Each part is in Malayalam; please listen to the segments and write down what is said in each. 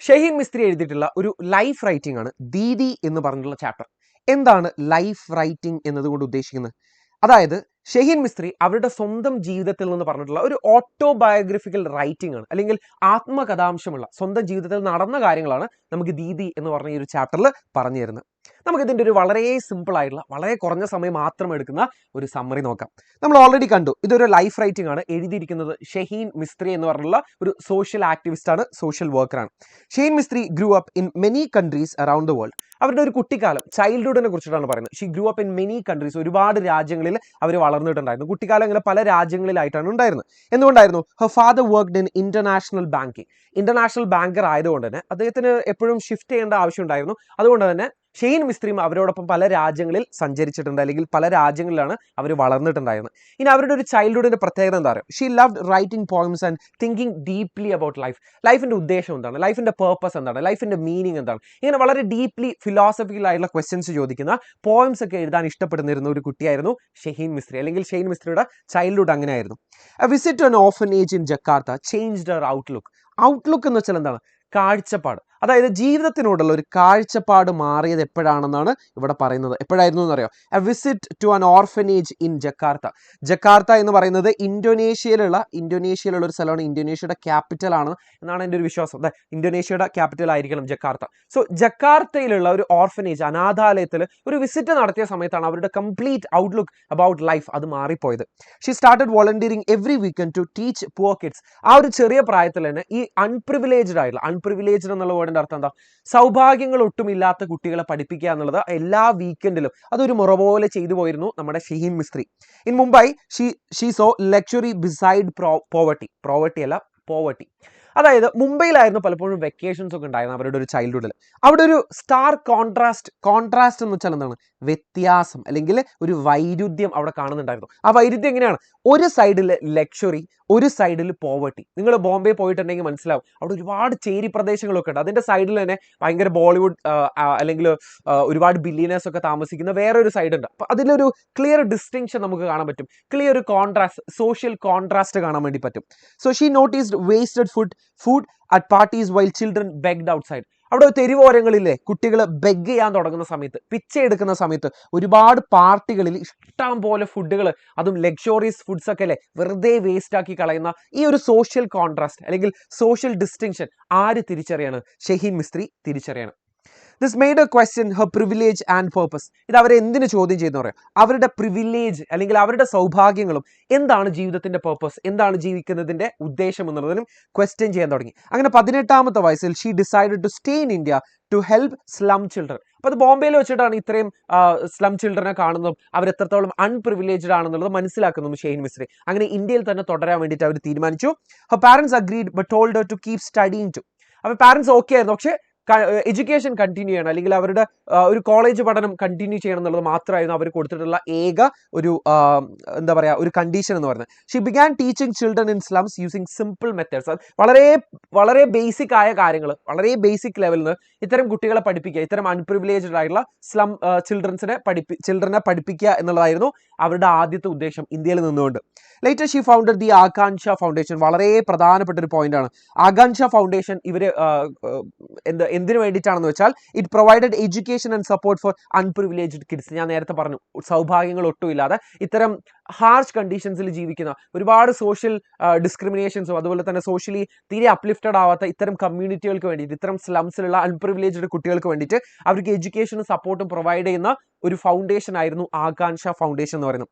ഷഹീൻ മിസ്ത്രി എഴുതിയിട്ടുള്ള ഒരു ലൈഫ് റൈറ്റിംഗ് ആണ് ദീദി എന്ന് പറഞ്ഞിട്ടുള്ള ചാപ്റ്റർ. എന്താണ് ലൈഫ് റൈറ്റിംഗ് എന്നതുകൊണ്ട് ഉദ്ദേശിക്കുന്നത്? അതായത് ഷഹീൻ മിസ്ത്രി അവരുടെ സ്വന്തം ജീവിതത്തിൽ നിന്ന് പറഞ്ഞിട്ടുള്ള ഒരു ഓട്ടോബയോഗ്രഫിക്കൽ റൈറ്റിംഗ് ആണ്, അല്ലെങ്കിൽ ആത്മകഥാംശമുള്ള സ്വന്തം ജീവിതത്തിൽ നടന്ന കാര്യങ്ങളാണ് നമുക്ക് ദീദി എന്ന് പറഞ്ഞ ഈ ഒരു ചാപ്റ്ററിൽ പറഞ്ഞു തരുന്നത്. നമുക്ക് ഇതിൻ്റെ ഒരു വളരെ സിമ്പിൾ ആയിട്ടുള്ള വളരെ കുറഞ്ഞ സമയം മാത്രം എടുക്കുന്ന ഒരു സമ്മറി നോക്കാം. നമ്മൾ ഓൾറെഡി കണ്ടു, ഇതൊരു ലൈഫ് റൈറ്റിംഗ് ആണ്. എഴുതിയിരിക്കുന്നത് ഷഹീൻ മിസ്ത്രി എന്ന് പറഞ്ഞുള്ള ഒരു സോഷ്യൽ ആക്ടിവിസ്റ്റ് ആണ്, സോഷ്യൽ വർക്കറാണ്. Shaheen Mistri grew up in many countries around the world. അവരുടെ ഒരു കുട്ടിക്കാലം, ചൈൽഡ്ഹുഡിനെ കുറിച്ചിട്ടാണ് പറയുന്നത്. She grew up in many countries. ഒരുപാട് രാജ്യങ്ങളിൽ അവർ വളർന്നിട്ടുണ്ടായിരുന്നു. കുട്ടിക്കാലം ഇങ്ങനെ പല രാജ്യങ്ങളിലായിട്ടാണ് ഉണ്ടായിരുന്നത്. എന്തുകൊണ്ടായിരുന്നു? Her father worked in international banking. International banker ആയതുകൊണ്ട് തന്നെ അദ്ദേഹത്തിന് എപ്പോഴും ഷിഫ്റ്റ് ചെയ്യേണ്ട ആവശ്യം ഉണ്ടായിരുന്നു. അതുകൊണ്ട് തന്നെ ഷഹീൻ മിസ്ത്രിയും അവരോടൊപ്പം പല രാജ്യങ്ങളിൽ സഞ്ചരിച്ചിട്ടുണ്ട്, അല്ലെങ്കിൽ പല രാജ്യങ്ങളിലാണ് അവർ വളർന്നിട്ടുണ്ടായിരുന്നത്. ഇനി അവരുടെ ഒരു ചൈൽഡ്ഹുഡിന്റെ പ്രത്യേകത എന്താ പറയുക? She loved writing poems and thinking deeply about life. ലൈഫിന്റെ ഉദ്ദേശം എന്താണ്, ലൈഫിന്റെ പേർപ്പസ് എന്താണ്, ലൈഫിന്റെ മീനിങ് എന്താണ്, ഇങ്ങനെ വളരെ ഡീപ്ലി ഫിലോസഫിക്കൽ ആയിട്ടുള്ള ക്വസ്റ്റ്യൻസ് ചോദിക്കുന്ന പോയിംസ് ഒക്കെ എഴുതാൻ ഇഷ്ടപ്പെടുന്നിരുന്ന ഒരു കുട്ടിയായിരുന്നു ഷഹീൻ മിസ്ത്രി, അല്ലെങ്കിൽ ഷഹീൻ മിസ്ത്രിയുടെ ചൈൽഡ്ഹുഡ് അങ്ങനെയായിരുന്നു. A visit to an orphanage in Jakarta changed her outlook. Outlook എന്ന് വെച്ചാൽ എന്താണ്? കാഴ്ചപ്പാട്. അതായത് ജീവിതത്തിനോടുള്ള ഒരു കാഴ്ചപ്പാട് മാറിയത് എപ്പോഴാണെന്നാണ് ഇവിടെ പറയുന്നത്. എപ്പോഴായിരുന്നു എന്നറിയോ? A visit to an orphanage in Jakarta. Jakarta എന്ന് പറയുന്നത് ഇന്തോനേഷ്യയിലുള്ള ഒരു സ്ഥലമാണ്. ഇന്തോനേഷ്യയുടെ ക്യാപിറ്റൽ ആണ് എന്നാണ് എൻ്റെ ഒരു വിശ്വാസം. ഇന്തോനേഷ്യയുടെ ക്യാപിറ്റൽ ആയിരിക്കണം ജക്കാർത്ത. സോ ജക്കാർത്തയിലുള്ള ഒരു ഓർഫനേജ്, അനാഥാലയത്തിൽ ഒരു വിസിറ്റ് നടത്തിയ സമയത്താണ് അവരുടെ കംപ്ലീറ്റ് ഔട്ട്ലുക്ക് അബൌട്ട് ലൈഫ് അത് മാറിപ്പോയത്. She started volunteering every weekend to teach poor kids. ആ ഒരു ചെറിയ പ്രായത്തിൽ തന്നെ ഈ അൺപ്രിവിലേജ്ഡ് ആയിട്ടുള്ള, അൺപ്രിവിലേജ്ഡ് എന്നുള്ള വേർഡിന്റെ അർത്ഥം എന്താ? സൗഭാഗ്യങ്ങൾ ഒട്ടുമില്ലാത്ത കുട്ടികളെ പഠിപ്പിക്കുക എന്നുള്ളത് എല്ലാ വീക്കെൻഡിലും അതൊരു മുറ പോലെ ചെയ്തു പോയിരുന്നു നമ്മുടെ Shaheen Mistry. In Mumbai she so luxury beside poverty അല്ല പോവർട്ടി. അതായത് മുംബൈയിലായിരുന്നു പലപ്പോഴും വെക്കേഷൻസ് ഒക്കെ ഉണ്ടായിരുന്നത് അവരുടെ ഒരു ചൈൽഡ്ഹുഡിൽ. അവിടെ ഒരു സ്റ്റാർ കോൺട്രാസ്റ്റ് എന്ന് വെച്ചാൽ എന്താണ്? വ്യത്യാസം, അല്ലെങ്കിൽ ഒരു വൈരുദ്ധ്യം അവിടെ കാണുന്നുണ്ടായിരുന്നു. ആ വൈരുദ്ധ്യം എങ്ങനെയാണ്? ഒരു സൈഡിൽ ലക്ഷറി, ഒരു സൈഡിൽ പോവർട്ടി. നിങ്ങൾ ബോംബെ പോയിട്ടുണ്ടെങ്കിൽ മനസ്സിലാവും, അവിടെ ഒരുപാട് ചേരി പ്രദേശങ്ങളൊക്കെ ഉണ്ട്. അതിന്റെ സൈഡിൽ തന്നെ ഭയങ്കര ബോളിവുഡ് അല്ലെങ്കിൽ ഒരുപാട് ബില്യനേഴ്സ് ഒക്കെ താമസിക്കുന്ന വേറൊരു സൈഡ് ഉണ്ട്. അപ്പൊ അതിലൊരു ക്ലിയർ ഡിസ്റ്റിങ്ഷൻ നമുക്ക് കാണാൻ പറ്റും, ക്ലിയർ ഒരു കോൺട്രാസ്റ്റ്, സോഷ്യൽ കോൺട്രാസ്റ്റ് കാണാൻ വേണ്ടി പറ്റും. So she noticed wasted food at parties while children begged outside. അവിടെ തെരുവോരങ്ങളിലെ കുട്ടികൾ ബെഗ് ചെയ്യാൻ തുടങ്ങുന്ന സമയത്ത്, പിച്ചയെടുക്കുന്ന സമയത്ത് ഒരുപാട് പാർട്ടികളിൽ ഇഷ്ടം പോലെ ഫുഡുകൾ, അതും ലക്ഷറിയസ് ഫുഡ്സ് ഒക്കെ അല്ലേ വെറുതെ വേസ്റ്റ് ആക്കി കളയുന്ന ഈ ഒരു സോഷ്യൽ കോൺട്രാസ്റ്റ് അല്ലെങ്കിൽ സോഷ്യൽ ഡിസ്റ്റിങ്ഷൻ ആര് തിരിച്ചറിയാണ്? ഷഹീൻ മിസ്ത്രി തിരിച്ചറിയണം. This made A question Har privilege and purpose. ഇത് അവരെ എന്തിനു ചോദ്യം ചെയ്യുന്ന പറയാം? അവരുടെ പ്രിവിലേജ് അല്ലെങ്കിൽ അവരുടെ സൗഭാഗ്യങ്ങളും എന്താണ് ജീവിതത്തിന്റെ പേർപ്പസ്, എന്താണ് ജീവിക്കുന്നതിന്റെ ഉദ്ദേശം എന്നുള്ളതിനും ക്വസ്റ്റ്യൻ ചെയ്യാൻ തുടങ്ങി. അങ്ങനെ 18ാമത്തെ വയസ്സിൽ she decided to stay in India to help slum children. അപ്പൊ അത് ബോംബെയിൽ വെച്ചിട്ടാണ് ഇത്രയും സ്ലം ചിൽഡ്രനെ കാണുന്നതും അവർ എത്രത്തോളം അൺപ്രിവിലേജ്ഡ് ആണെന്നുള്ളത് മനസ്സിലാക്കുന്നതും ഷഹീൻ മിസ്ത്രി. അങ്ങനെ ഇന്ത്യയിൽ തന്നെ തുടരാൻ വേണ്ടിയിട്ട് അവർ തീരുമാനിച്ചു. Her parents agreed but told her to keep studying too. അപ്പൊ പാരന്റ്സ് ഓക്കെ ആയിരുന്നു, പക്ഷേ എഡ്യൂക്കേഷൻ കണ്ടിന്യൂ ചെയ്യണം, അല്ലെങ്കിൽ അവരുടെ ഒരു കോളേജ് പഠനം കണ്ടിന്യൂ ചെയ്യണം എന്നുള്ളത് മാത്രമായിരുന്നു അവർ കൊടുത്തിട്ടുള്ള ഏക ഒരു എന്താ പറയുക ഒരു കണ്ടീഷൻ എന്ന് പറയുന്നത്. She began teaching children in slums using simple methods. വളരെ വളരെ ബേസിക് ആയ കാര്യങ്ങൾ, വളരെ ബേസിക് ലെവലിൽ നിന്ന് ഇത്തരം കുട്ടികളെ പഠിപ്പിക്കുക, ഇത്തരം അൺപ്രിവിലേജ്ഡ് ആയിട്ടുള്ള സ്ലം ചിൽഡ്രനെ പഠിപ്പിക്കുക എന്നുള്ളതായിരുന്നു അവരുടെ ആദ്യത്തെ ഉദ്ദേശം ഇന്ത്യയിൽ നിന്നുകൊണ്ട്. Later she founded the Akanksha foundation. വളരെ പ്രധാനപ്പെട്ട ഒരു പോയിന്റ് ആണ് ആകാൻഷ ഫൗണ്ടേഷൻ. ഇവര് എന്തിനു വേണ്ടിയിട്ടാണെന്ന് വെച്ചാൽ it provided education and support for unprivileged kids. ഞാൻ നേരത്തെ പറഞ്ഞു, സൗഭാഗ്യങ്ങൾ ഒട്ടുമില്ലാതെ ഇത്തരം ഹാർഷ് കണ്ടീഷൻസിൽ ജീവിക്കുന്ന ഒരുപാട് സോഷ്യൽ ഡിസ്ക്രിമിനേഷൻസും അതുപോലെ തന്നെ സോഷ്യലി തീരെ അപ്ലിഫ്റ്റഡ് ആവാത്ത ഇത്തരം കമ്മ്യൂണിറ്റികൾക്ക് വേണ്ടിയിട്ട്, ഇത്തരം സ്ലംസിലുള്ള അൺപ്രിവിലേജ്ഡ് കുട്ടികൾക്ക് വേണ്ടിയിട്ട് അവർക്ക് എഡ്യൂക്കേഷനും സപ്പോർട്ടും പ്രൊവൈഡ് ചെയ്യുന്ന ഒരു ഫൗണ്ടേഷൻ ആയിരുന്നു ആകാൻഷ ഫൗണ്ടേഷൻ എന്ന് പറയുന്നത്.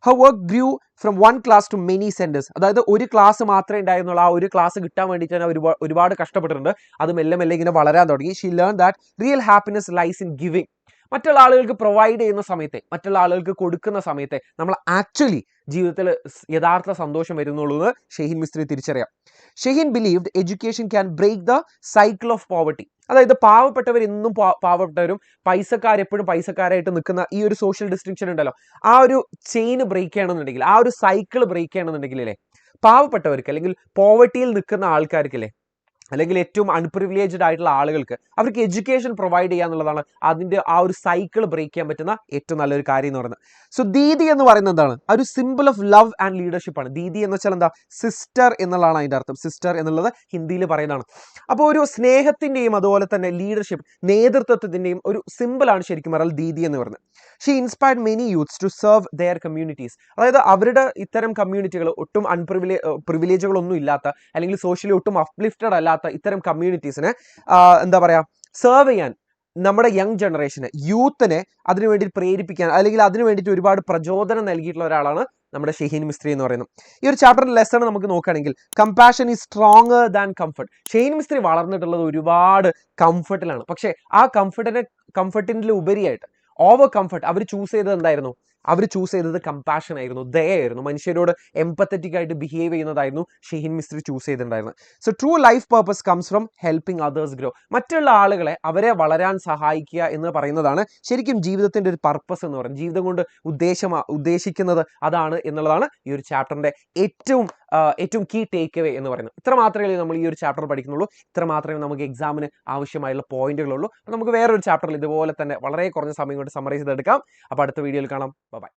Her work grew from one class to many centres. അതായത് ഒരു ക്ലാസ് മാത്രമേ ഉണ്ടായിരുന്നുള്ളൂ, ആ ഒരു ക്ലാസ് കിട്ടാൻ വേണ്ടിയിട്ട് തന്നെ ഒരുപാട് കഷ്ടപ്പെട്ടിട്ടുണ്ട്. അത് മെല്ലെ മെല്ലെ ഇങ്ങനെ വളരാൻ തുടങ്ങി. She learn that real happiness lies in giving. മറ്റുള്ള ആളുകൾക്ക് പ്രൊവൈഡ് ചെയ്യുന്ന സമയത്തെ, മറ്റുള്ള ആളുകൾക്ക് കൊടുക്കുന്ന സമയത്തെ നമ്മൾ ആക്ച്വലി ജീവിതത്തിൽ യഥാർത്ഥ സന്തോഷം വരുന്നുള്ളൂ എന്ന് ഷഹീൻ മിസ്ത്രി തിരിച്ചറിയാം. Shaheen believed education can break the cycle of poverty. അതായത് പാവപ്പെട്ടവർ എന്നും പാവപ്പെട്ടവരും പൈസക്കാരെപ്പോഴും പൈസക്കാരായിട്ട് നിൽക്കുന്ന ഈ ഒരു സോഷ്യൽ ഡിസ്റ്റിങ്ഷൻ ഉണ്ടല്ലോ, ആ ഒരു ചെയിൻ ബ്രേക്ക് ചെയ്യണമെന്നുണ്ടെങ്കിൽ, ആ ഒരു സൈക്കിൾ ബ്രേക്ക് ചെയ്യണമെന്നുണ്ടെങ്കിൽ അല്ലേ പാവപ്പെട്ടവർക്ക് അല്ലെങ്കിൽ പോവർട്ടിയിൽ നിൽക്കുന്ന ആൾക്കാർക്കല്ലേ അല്ലെങ്കിൽ ഏറ്റവും അൺപ്രിവിലേജ്ഡ് ആയിട്ടുള്ള ആളുകൾക്ക് അവർക്ക് എഡ്യൂക്കേഷൻ പ്രൊവൈഡ് ചെയ്യുക എന്നുള്ളതാണ് അതിൻ്റെ ആ ഒരു സൈക്കിൾ ബ്രേക്ക് ചെയ്യാൻ പറ്റുന്ന ഏറ്റവും നല്ലൊരു കാര്യം എന്ന് പറയുന്നത്. സോ ദീദി എന്ന് പറയുന്നത് എന്താണ്? ഒരു simple of love and leadership ആണ്. ദീദി എന്ന് വെച്ചാൽ എന്താ? സിസ്റ്റർ എന്നുള്ളതാണ് അതിൻ്റെ അർത്ഥം. സിസ്റ്റർ എന്നുള്ളത് ഹിന്ദിയിൽ പറയുന്നതാണ്. അപ്പോൾ ഒരു സ്നേഹത്തിൻ്റെയും അതുപോലെ തന്നെ ലീഡർഷിപ്പ്, നേതൃത്വത്തിൻ്റെയും ഒരു സിമ്പിളാണ് ശരിക്കും പറഞ്ഞാൽ ദീദി എന്ന് പറയുന്നത്. She inspired many youths to serve their communities. അതായത് അവരുടെ ഇത്തരം കമ്മ്യൂണിറ്റികൾ ഒട്ടും പ്രിവിലേജുകളൊന്നും ഇല്ലാത്ത, അല്ലെങ്കിൽ സോഷ്യലി ഒട്ടും അപ്ലിഫ്റ്റഡ് അല്ലാത്ത ഇത്തരം കമ്മ്യൂണിറ്റീസിനെ എന്താ പറയുക, സെർവ് ചെയ്യാൻ നമ്മുടെ യങ് ജനറേഷന്, യൂത്തിനെ അതിനു വേണ്ടി പ്രേരിപ്പിക്കാൻ, അല്ലെങ്കിൽ അതിനു വേണ്ടിയിട്ട് ഒരുപാട് പ്രചോദനം നൽകിയിട്ടുള്ള ഒരാളാണ് നമ്മുടെ ഷഹീൻ മിസ്ത്രി എന്ന് പറയുന്നത്. ഈ ഒരു ചാപ്റ്ററിന്റെ ലെസൺ നമുക്ക് നോക്കുകയാണെങ്കിൽ compassion is stronger than comfort. Shaheen Mistri വളർന്നിട്ടുള്ളത് ഒരുപാട് കംഫർട്ടിലാണ്. പക്ഷേ ആ കംഫർട്ടിൻ്റെ ഉപരിയായിട്ട് ഓവർ കംഫർട്ട് അവർ ചൂസ് ചെയ്തത് എന്തായിരുന്നു? അവർ ചൂസ് ചെയ്തത് കമ്പാഷൻ ആയിരുന്നു, ദയായിരുന്നു. മനുഷ്യരോട് എംപത്തറ്റിക് ആയിട്ട് ബിഹേവ് ചെയ്യുന്നതായിരുന്നു ഷഹീൻ മിസ്ത്രി ചൂസ് ചെയ്തിട്ടുണ്ടായിരുന്നത്. So true life purpose comes from helping others grow. മറ്റുള്ള ആളുകളെ, അവരെ വളരാൻ സഹായിക്കുക എന്ന് പറയുന്നതാണ് ശരിക്കും ജീവിതത്തിന്റെ ഒരു പർപ്പസ് എന്ന് പറയുന്നത്. ജീവിതം കൊണ്ട് ഉദ്ദേശിക്കുന്നത് അതാണ് എന്നുള്ളതാണ് ഈ ഒരു ചാപ്റ്ററിന്റെ ഏറ്റവും കീ ടേക്ക് അവേ എന്ന് പറയുന്നത്. ഇത്ര മാത്രമേ നമ്മൾ ഈ ഒരു ചാപ്റ്റർ പഠിക്കുന്നുള്ളൂ. ഇത്ര മാത്രമേ നമുക്ക് എക്സാമിന് ആവശ്യമായുള്ള പോയിന്റുകളുള്ളൂ. നമുക്ക് വേറൊരു ചാപ്റ്ററിൽ ഇതുപോലെ തന്നെ വളരെ കുറഞ്ഞ സമയം കൊണ്ട് സമ്മറൈസ് ചെയ്തെടുക്കാം. അപ്പോൾ അടുത്ത വീഡിയോയിൽ കാണാം. ബൈ.